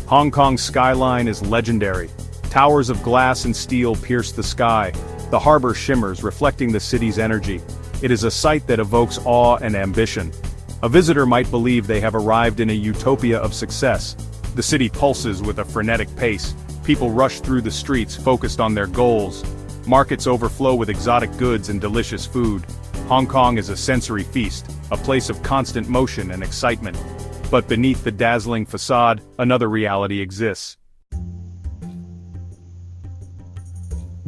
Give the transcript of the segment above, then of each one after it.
Hong Kong's skyline is legendary. Towers of glass and steel pierce the sky. The harbor shimmers, reflecting the city's energy. It is a sight that evokes awe and ambition. A visitor might believe they have arrived in a utopia of success. The city pulses with a frenetic pace. People rush through the streets, focused on their goals. Markets overflow with exotic goods and delicious food. Hong Kong is a sensory feast, a place of constant motion and excitement. But beneath the dazzling facade, another reality exists.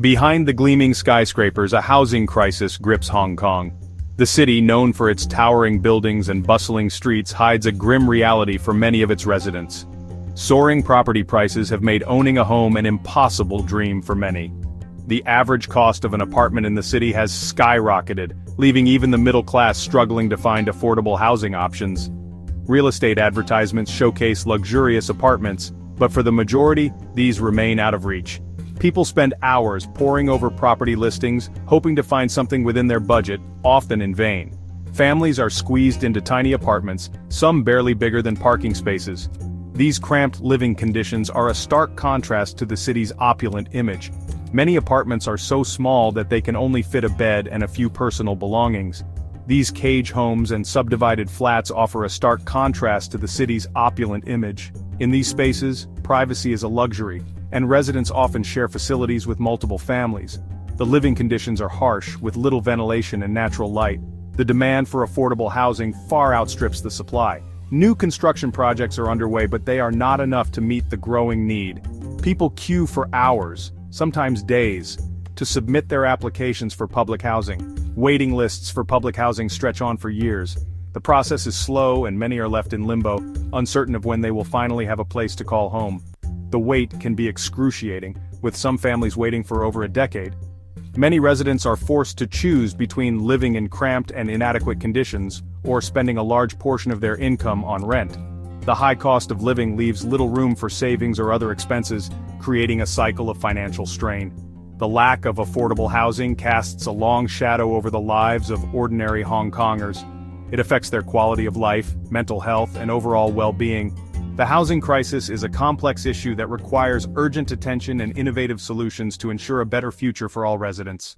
Behind the gleaming skyscrapers, a housing crisis grips Hong Kong. The city, known for its towering buildings and bustling streets, hides a grim reality for many of its residents. Soaring property prices have made owning a home an impossible dream for many. The average cost of an apartment in the city has skyrocketed, leaving even the middle class struggling to find affordable housing options. Real estate advertisements showcase luxurious apartments, but for the majority, these remain out of reach. People spend hours poring over property listings, hoping to find something within their budget, often in vain. Families are squeezed into tiny apartments, some barely bigger than parking spaces. These cramped living conditions are a stark contrast to the city's opulent image. Many apartments are so small that they can only fit a bed and a few personal belongings. These cage homes and subdivided flats offer a stark contrast to the city's opulent image. In these spaces, privacy is a luxury, and residents often share facilities with multiple families. The living conditions are harsh, with little ventilation and natural light. The demand for affordable housing far outstrips the supply. New construction projects are underway, but they are not enough to meet the growing need. People queue for hours, sometimes days, to submit their applications for public housing. Waiting lists for public housing stretch on for years. The process is slow and many are left in limbo, uncertain of when they will finally have a place to call home. The wait can be excruciating, with some families waiting for over a decade. Many residents are forced to choose between living in cramped and inadequate conditions, or spending a large portion of their income on rent. The high cost of living leaves little room for savings or other expenses, creating a cycle of financial strain. The lack of affordable housing casts a long shadow over the lives of ordinary Hong Kongers. It affects their quality of life, mental health, and overall well-being. The housing crisis is a complex issue that requires urgent attention and innovative solutions to ensure a better future for all residents.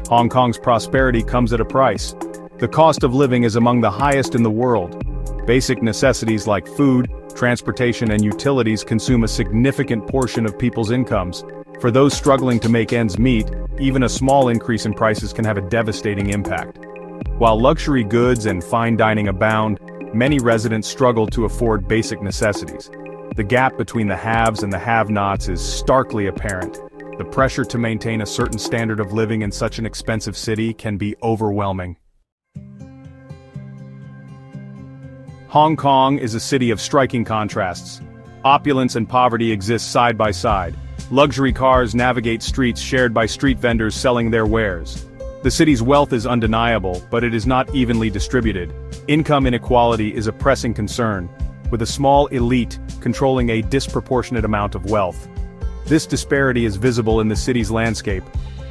Hong Kong's prosperity comes at a price. The cost of living is among the highest in the world. Basic necessities like food, transportation, and utilities consume a significant portion of people's incomes. For those struggling to make ends meet, even a small increase in prices can have a devastating impact. While luxury goods and fine dining abound, many residents struggle to afford basic necessities. The gap between the haves and the have-nots is starkly apparent. The pressure to maintain a certain standard of living in such an expensive city can be overwhelming. Hong Kong is a city of striking contrasts. Opulence and poverty exist side by side. Luxury cars navigate streets shared by street vendors selling their wares. The city's wealth is undeniable, but it is not evenly distributed. Income inequality is a pressing concern, with a small elite controlling a disproportionate amount of wealth. This disparity is visible in the city's landscape.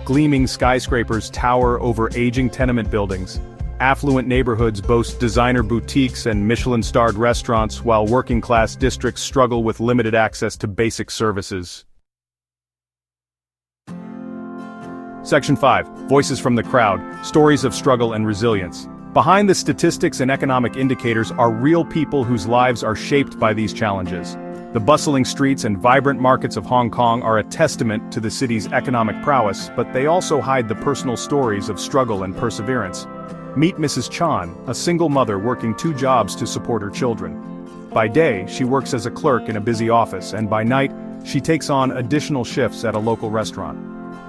Gleaming skyscrapers tower over aging tenement buildings. Affluent neighborhoods boast designer boutiques and Michelin-starred restaurants, while working-class districts struggle with limited access to basic services. Section 5. Voices from the crowd, stories of struggle and resilience. Behind the statistics and economic indicators are real people whose lives are shaped by these challenges. The bustling streets and vibrant markets of Hong Kong are a testament to the city's economic prowess, but they also hide the personal stories of struggle and perseverance. Meet Mrs. Chan, a single mother working 2 jobs to support her children. By day, she works as a clerk in a busy office, and by night, she takes on additional shifts at a local restaurant.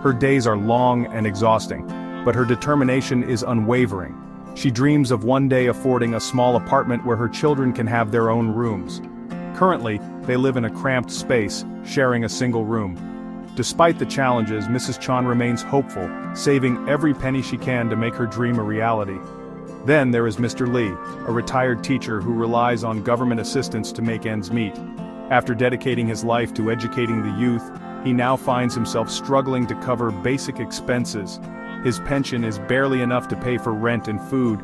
Her days are long and exhausting, but her determination is unwavering. She dreams of one day affording a small apartment where her children can have their own rooms. Currently, they live in a cramped space, sharing a single room. Despite the challenges, Mrs. Chan remains hopeful, saving every penny she can to make her dream a reality. Then there is Mr. Lee, a retired teacher who relies on government assistance to make ends meet. After dedicating his life to educating the youth, he now finds himself struggling to cover basic expenses. His pension is barely enough to pay for rent and food.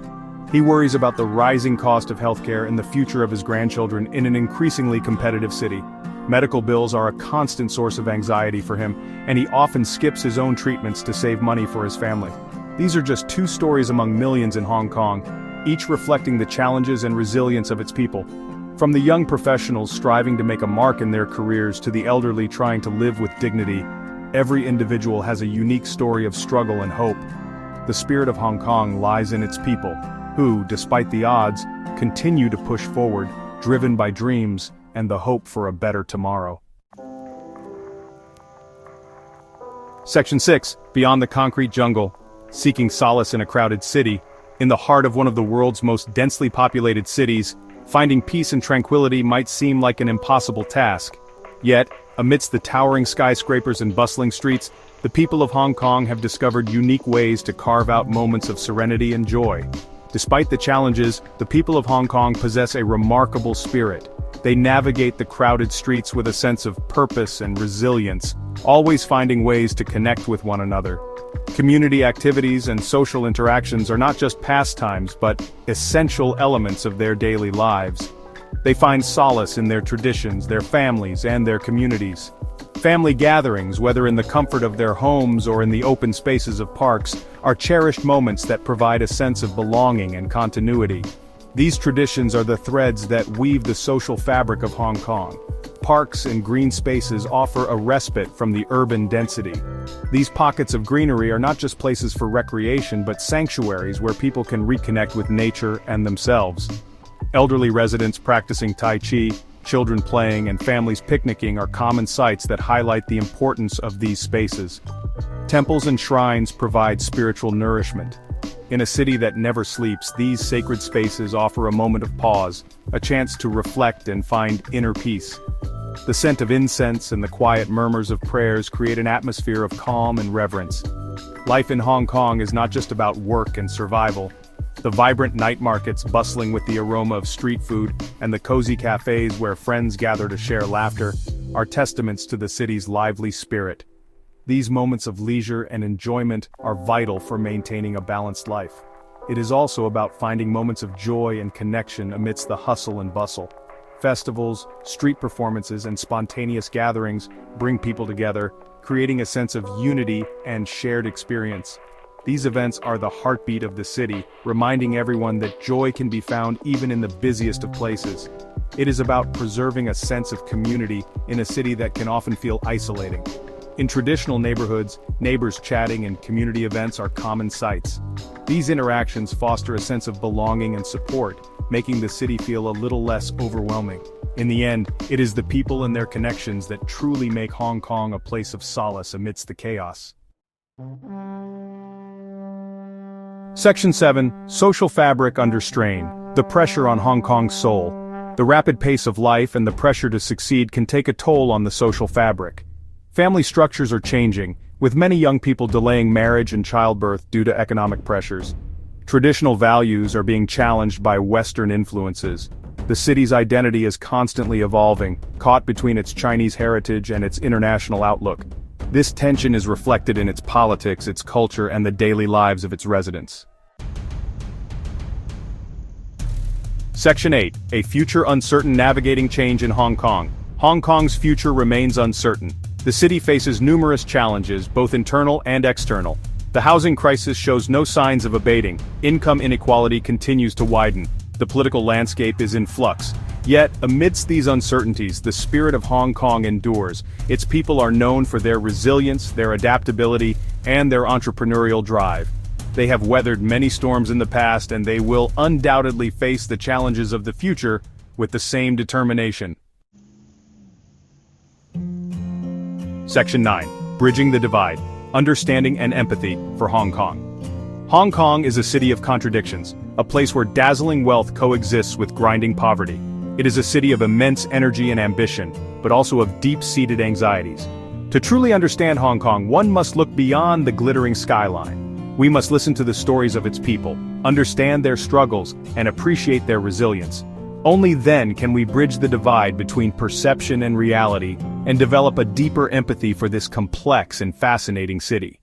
He worries about the rising cost of healthcare and the future of his grandchildren in an increasingly competitive city. Medical bills are a constant source of anxiety for him, and he often skips his own treatments to save money for his family. These are just two stories among millions in Hong Kong, each reflecting the challenges and resilience of its people. From the young professionals striving to make a mark in their careers to the elderly trying to live with dignity, every individual has a unique story of struggle and hope. The spirit of Hong Kong lies in its people, who, despite the odds, continue to push forward, driven by dreams and the hope for a better tomorrow. Section 6. Beyond the concrete jungle. Seeking solace in a crowded city, in the heart of one of the world's most densely populated cities, finding peace and tranquility might seem like an impossible task. Yet, amidst the towering skyscrapers and bustling streets, the people of Hong Kong have discovered unique ways to carve out moments of serenity and joy. Despite the challenges, the people of Hong Kong possess a remarkable spirit. They navigate the crowded streets with a sense of purpose and resilience, always finding ways to connect with one another. Community activities and social interactions are not just pastimes but essential elements of their daily lives. They find solace in their traditions, their families, and their communities. Family gatherings, whether in the comfort of their homes or in the open spaces of parks, are cherished moments that provide a sense of belonging and continuity. These traditions are the threads that weave the social fabric of Hong Kong. Parks and green spaces offer a respite from the urban density. These pockets of greenery are not just places for recreation but sanctuaries where people can reconnect with nature and themselves. Elderly residents practicing Tai Chi, children playing, and families picnicking are common sights that highlight the importance of these spaces. Temples and shrines provide spiritual nourishment. In a city that never sleeps, these sacred spaces offer a moment of pause, a chance to reflect and find inner peace. The scent of incense and the quiet murmurs of prayers create an atmosphere of calm and reverence. Life in Hong Kong is not just about work and survival. The vibrant night markets bustling with the aroma of street food and the cozy cafes where friends gather to share laughter are testaments to the city's lively spirit. These moments of leisure and enjoyment are vital for maintaining a balanced life. It is also about finding moments of joy and connection amidst the hustle and bustle. Festivals, street performances, and spontaneous gatherings bring people together, creating a sense of unity and shared experience. These events are the heartbeat of the city, reminding everyone that joy can be found even in the busiest of places. It is about preserving a sense of community in a city that can often feel isolating. In traditional neighborhoods, neighbors chatting and community events are common sights. These interactions foster a sense of belonging and support, making the city feel a little less overwhelming. In the end, it is the people and their connections that truly make Hong Kong a place of solace amidst the chaos. Section 7. Social fabric under strain. The pressure on Hong Kong's soul. The rapid pace of life and the pressure to succeed can take a toll on the social fabric. Family structures are changing, with many young people delaying marriage and childbirth due to economic pressures. Traditional values are being challenged by Western influences. The city's identity is constantly evolving, caught between its Chinese heritage and its international outlook. This tension is reflected in its politics, its culture, and the daily lives of its residents. Section 8. A future uncertain. Navigating change in Hong Kong. Hong Kong's future remains uncertain. The city faces numerous challenges, both internal and external. The housing crisis shows no signs of abating. Income inequality continues to widen. The political landscape is in flux. Yet, amidst these uncertainties, the spirit of Hong Kong endures. Its people are known for their resilience, their adaptability, and their entrepreneurial drive. They have weathered many storms in the past, and they will undoubtedly face the challenges of the future with the same determination. Section 9. Bridging the divide. Understanding and empathy for Hong Kong. Hong Kong is a city of contradictions, a place where dazzling wealth coexists with grinding poverty. It is a city of immense energy and ambition, but also of deep-seated anxieties. To truly understand Hong Kong, one must look beyond the glittering skyline. We must listen to the stories of its people, understand their struggles, and appreciate their resilience. Only then can we bridge the divide between perception and reality, and develop a deeper empathy for this complex and fascinating city.